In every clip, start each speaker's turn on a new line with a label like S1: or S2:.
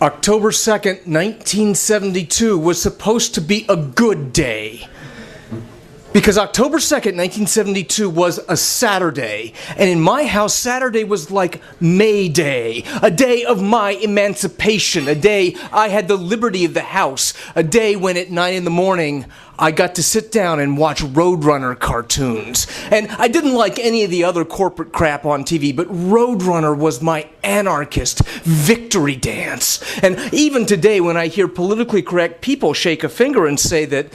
S1: October 2nd, 1972 was supposed to be a good day. Because October 2nd, 1972 was a Saturday, and in my house, Saturday was like May Day, a day of my emancipation, a day I had the liberty of the house, a day when at 9 in the morning, I got to sit down and watch Roadrunner cartoons. And I didn't like any of the other corporate crap on TV, but Roadrunner was my anarchist victory dance. And even today, when I hear politically correct people shake a finger and say that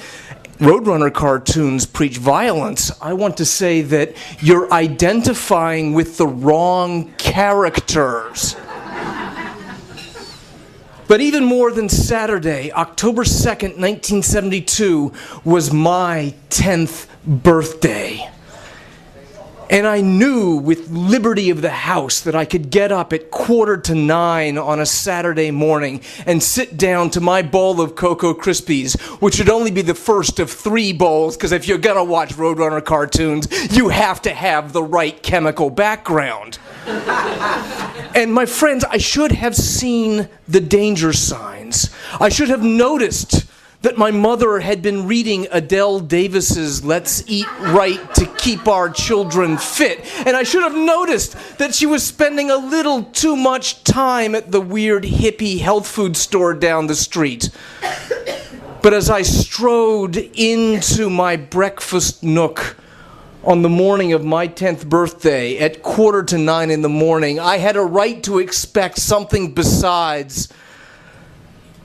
S1: Roadrunner cartoons preach violence, I want to say that you're identifying with the wrong characters. But even more than Saturday, October 2nd, 1972 was my 10th birthday. And I knew with liberty of the house that I could get up at 8:45 on a Saturday morning and sit down to my bowl of Cocoa Krispies, which would only be the first of 3 bowls, because if you're gonna watch Roadrunner cartoons, you have to have the right chemical background. And my friends, I should have seen the danger signs. I should have noticed that my mother had been reading Adele Davis's Let's Eat Right to Keep Our Children Fit. And I should have noticed that she was spending a little too much time at the weird hippie health food store down the street. But as I strode into my breakfast nook on the morning of my 10th birthday at 8:45 in the morning, I had a right to expect something besides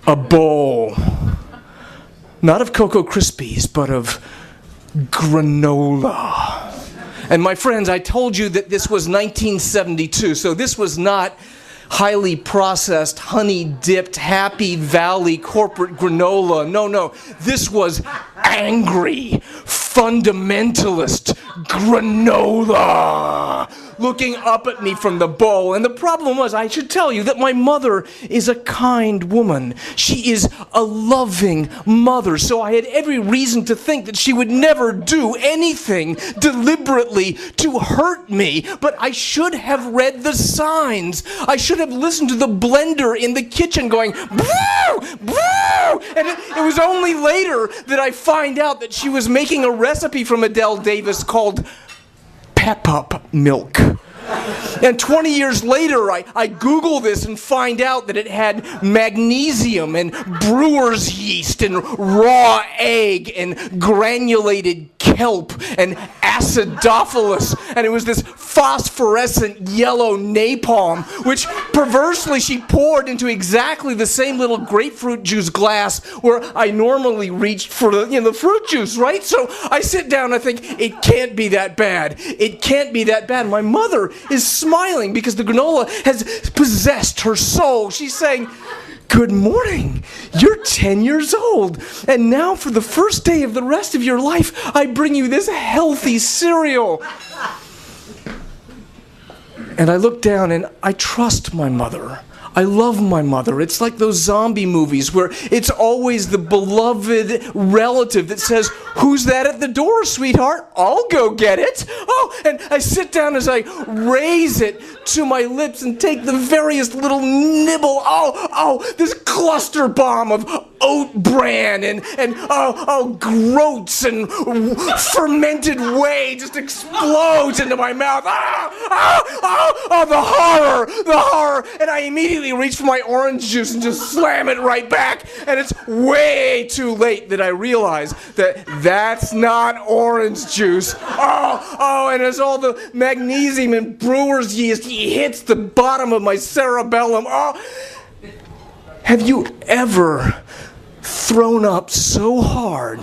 S1: a bowl. Not of Cocoa Krispies, but of granola. And my friends, I told you that this was 1972, so this was not highly processed, honey-dipped, Happy Valley corporate granola. No, this was angry, fundamentalist granola looking up at me from the bowl. And the problem was, I should tell you that my mother is a kind woman. She is a loving mother. So I had every reason to think that she would never do anything deliberately to hurt me. But I should have read the signs. I should have listened to the blender in the kitchen going, "Brew! Brew!" And it was only later that I find out that she was making a recipe from Adele Davis called pep-up milk. And 20 years later, I Google this and find out that it had magnesium and brewer's yeast and raw egg and granulated kelp and acidophilus. And it was this phosphorescent yellow napalm, which perversely she poured into exactly the same little grapefruit juice glass where I normally reached for the fruit juice, right? So I sit down and I think, it can't be that bad. It can't be that bad. My mother is smiling because the granola has possessed her soul. She's saying, "Good morning. You're 10 years old. And now for the first day of the rest of your life, I bring you this healthy cereal." And I look down and I trust my mother. I love my mother. It's like those zombie movies where it's always the beloved relative that says, "Who's that at the door, sweetheart? I'll go get it." Oh, and I sit down as I raise it to my lips and take the veriest little nibble. Oh, this cluster bomb of oat bran and groats and fermented whey just explodes into my mouth. The horror. And I immediately reach for my orange juice and just slam it right back. And it's way too late that I realize that that's not orange juice. And as all the magnesium and brewer's yeast hits the bottom of my cerebellum. Have you ever thrown up so hard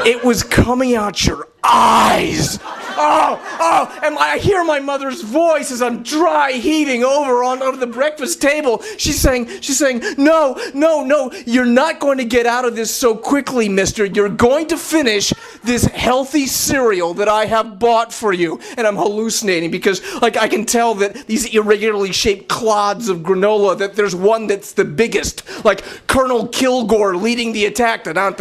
S1: it was coming out your eyes? And I hear my mother's voice as I'm dry heaving over onto the breakfast table. She's saying, no, you're not going to get out of this so quickly, mister. You're going to finish this healthy cereal that I have bought for you. And I'm hallucinating because, I can tell that these irregularly shaped clods of granola, that there's one that's the biggest, like Colonel Kilgore leading the attack. And as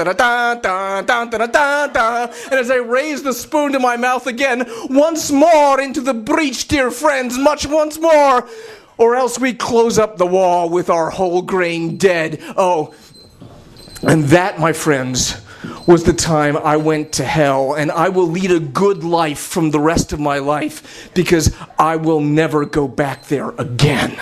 S1: I raise the spoon to my mouth again, once more into the breach, dear friends, much once more. Or else we close up the wall with our whole grain dead. Oh, and that, my friends, was the time I went to hell, and I will lead a good life from the rest of my life because I will never go back there again.